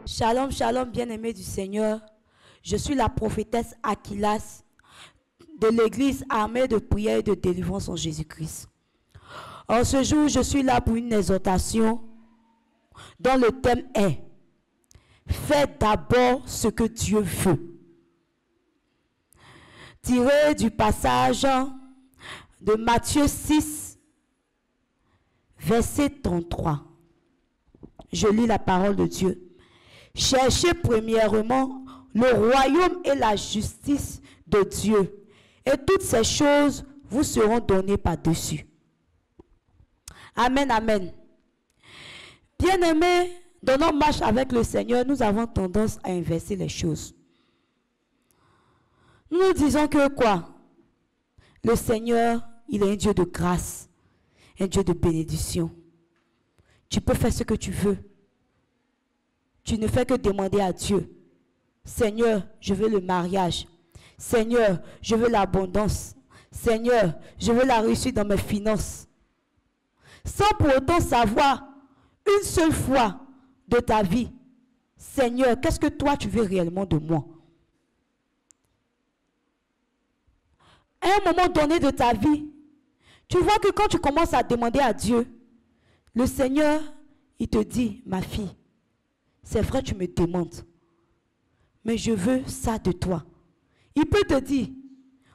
Shalom, shalom, bien-aimés du Seigneur. Je suis la prophétesse Aquilas de l'église armée de prière et de délivrance en Jésus-Christ. En ce jour, je suis là pour une exhortation dont le thème est « Fais d'abord ce que Dieu veut ». Tiré du passage de Matthieu 6, verset 33. Je lis la parole de Dieu. Cherchez premièrement le royaume et la justice de Dieu, et toutes ces choses vous seront données par-dessus. Amen, amen. Bien-aimés, dans notre marche avec le Seigneur, nous avons tendance à inverser les choses. Nous disons que quoi? Le Seigneur, il est un Dieu de grâce, un Dieu de bénédiction. Tu peux faire ce que tu veux. Tu ne fais que demander à Dieu. Seigneur, je veux le mariage. Seigneur, je veux l'abondance. Seigneur, je veux la réussite dans mes finances. Sans pour autant savoir une seule fois de ta vie, Seigneur, qu'est-ce que toi tu veux réellement de moi? À un moment donné de ta vie, tu vois que quand tu commences à demander à Dieu, le Seigneur, il te dit, ma fille, c'est vrai, tu me demandes, mais je veux ça de toi. Il peut te dire,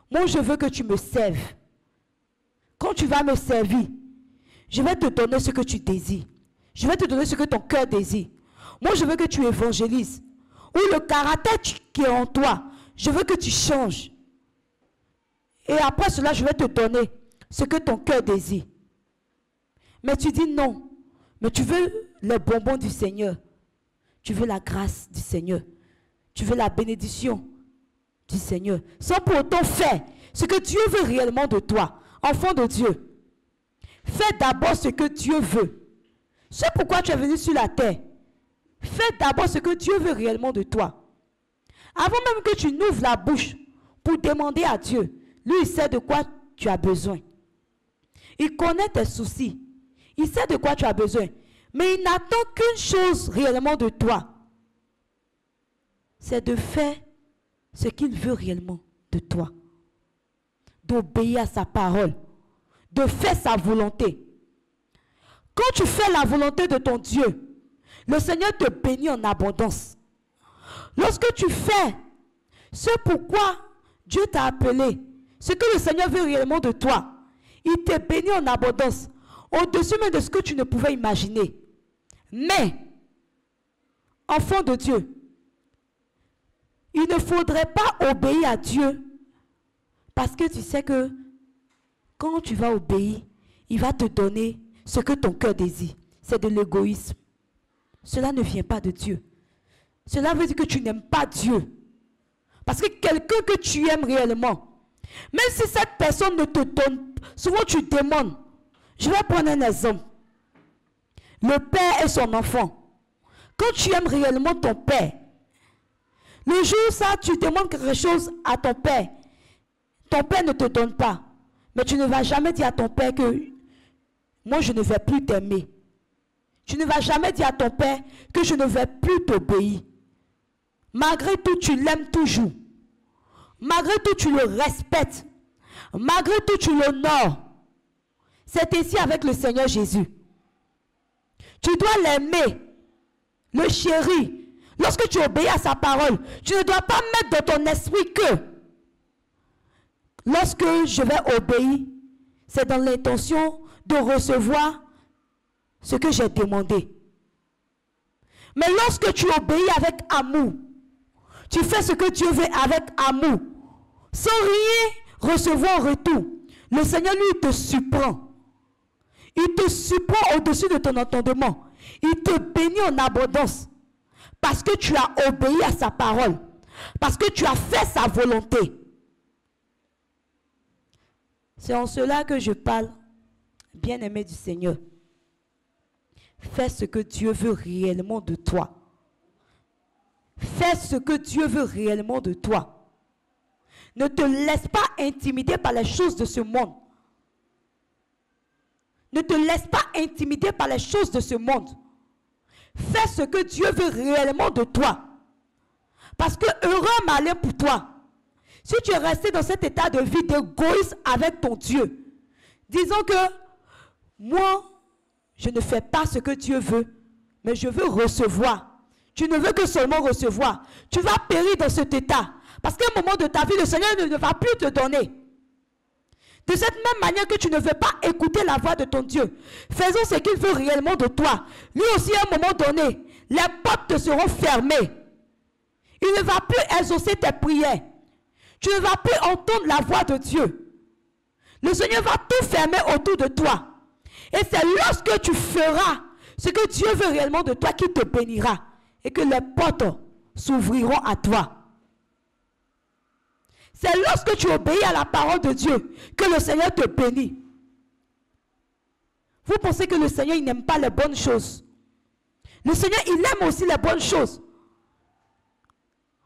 moi je veux que tu me serves. Quand tu vas me servir, je vais te donner ce que tu désires. Je vais te donner ce que ton cœur désire. Moi je veux que tu évangélises. Ou le caractère qui est en toi, je veux que tu changes. Et après cela, je vais te donner ce que ton cœur désire. Mais tu dis non. Mais tu veux les bonbons du Seigneur. Tu veux la grâce du Seigneur. Tu veux la bénédiction du Seigneur. Sans pour autant faire ce que Dieu veut réellement de toi. Enfant de Dieu. Fais d'abord ce que Dieu veut. C'est pourquoi tu es venu sur la terre. Fais d'abord ce que Dieu veut réellement de toi. Avant même que tu n'ouvres la bouche pour demander à Dieu, lui, il sait de quoi tu as besoin. Il connaît tes soucis. Il sait de quoi tu as besoin. Mais il n'attend qu'une chose réellement de toi. C'est de faire ce qu'il veut réellement de toi. D'obéir à sa parole. De faire sa volonté. Quand tu fais la volonté de ton Dieu, le Seigneur te bénit en abondance. Lorsque tu fais ce pourquoi Dieu t'a appelé, ce que le Seigneur veut réellement de toi, il te bénit en abondance, au-dessus même de ce que tu ne pouvais imaginer. Mais, enfant de Dieu, il ne faudrait pas obéir à Dieu, parce que tu sais que quand tu vas obéir, il va te donner ce que ton cœur désire. C'est de l'égoïsme. Cela ne vient pas de Dieu. Cela veut dire que tu n'aimes pas Dieu. Parce que quelqu'un que tu aimes réellement, même si cette personne ne te donne, souvent tu demandes. Je vais prendre un exemple. Le père et son enfant. Quand tu aimes réellement ton père, le jour où ça, tu demandes quelque chose à ton père ne te donne pas. Mais tu ne vas jamais dire à ton père que moi je ne vais plus t'aimer. Tu ne vas jamais dire à ton père que je ne vais plus t'obéir. Malgré tout, tu l'aimes toujours. Malgré tout, tu le respectes. Malgré tout, tu l'honores. C'est ainsi avec le Seigneur Jésus. Tu dois l'aimer, le chérir. Lorsque tu obéis à sa parole, tu ne dois pas mettre dans ton esprit que lorsque je vais obéir, c'est dans l'intention de recevoir ce que j'ai demandé. Mais lorsque tu obéis avec amour, tu fais ce que Dieu veut avec amour, sans rien recevoir en retour. Le Seigneur, lui, te surprend. Il te surprend au-dessus de ton entendement. Il te bénit en abondance. Parce que tu as obéi à sa parole. Parce que tu as fait sa volonté. C'est en cela que je parle, bien-aimé du Seigneur. Fais ce que Dieu veut réellement de toi. Fais ce que Dieu veut réellement de toi. Ne te laisse pas intimider par les choses de ce monde. Ne te laisse pas intimider par les choses de ce monde. Fais ce que Dieu veut réellement de toi. Parce que heureux malheur pour toi. Si tu es resté dans cet état de vie d'égoïsme avec ton Dieu, disons que moi, je ne fais pas ce que Dieu veut, mais je veux recevoir. Tu ne veux que seulement recevoir. Tu vas périr dans cet état. Parce qu'à un moment de ta vie, le Seigneur ne va plus te donner. De cette même manière que tu ne veux pas écouter la voix de ton Dieu, faisons ce qu'il veut réellement de toi. Lui aussi, à un moment donné, les portes te seront fermées. Il ne va plus exaucer tes prières. Tu ne vas plus entendre la voix de Dieu. Le Seigneur va tout fermer autour de toi. Et c'est lorsque tu feras ce que Dieu veut réellement de toi qu'il te bénira. Et que les portes s'ouvriront à toi. C'est lorsque tu obéis à la parole de Dieu que le Seigneur te bénit. Vous pensez que le Seigneur il n'aime pas les bonnes choses. Le Seigneur il aime aussi les bonnes choses.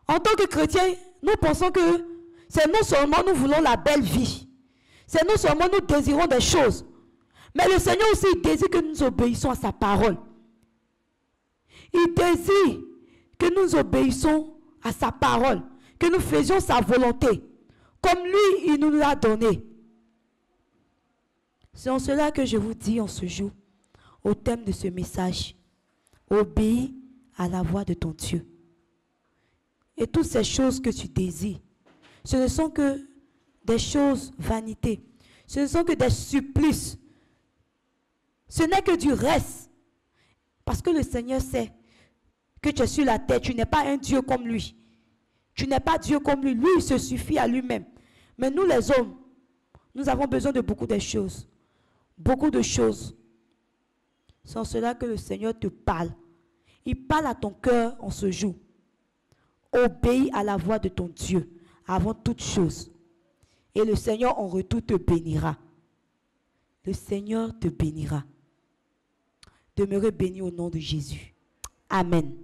En tant que chrétiens, nous pensons que c'est nous seulement nous voulons la belle vie. C'est nous seulement nous désirons des choses. Mais le Seigneur aussi il désire que nous obéissons à sa parole. Il désire que nous obéissons à sa parole. Que nous faisions sa volonté. Comme lui, il nous l'a donné. C'est en cela que je vous dis en ce jour, au thème de ce message, obéis à la voix de ton Dieu. Et toutes ces choses que tu désires, ce ne sont que des choses vanités. Ce ne sont que des supplices. Ce n'est que du reste. Parce que le Seigneur sait que tu es sur la terre, tu n'es pas un Dieu comme lui. Tu n'es pas Dieu comme lui. Lui, il se suffit à lui-même. Mais nous, les hommes, nous avons besoin de beaucoup de choses. Beaucoup de choses. C'est en cela que le Seigneur te parle. Il parle à ton cœur en ce jour. Obéis à la voix de ton Dieu avant toute chose. Et le Seigneur en retour te bénira. Le Seigneur te bénira. Demeurez bénis au nom de Jésus. Amen.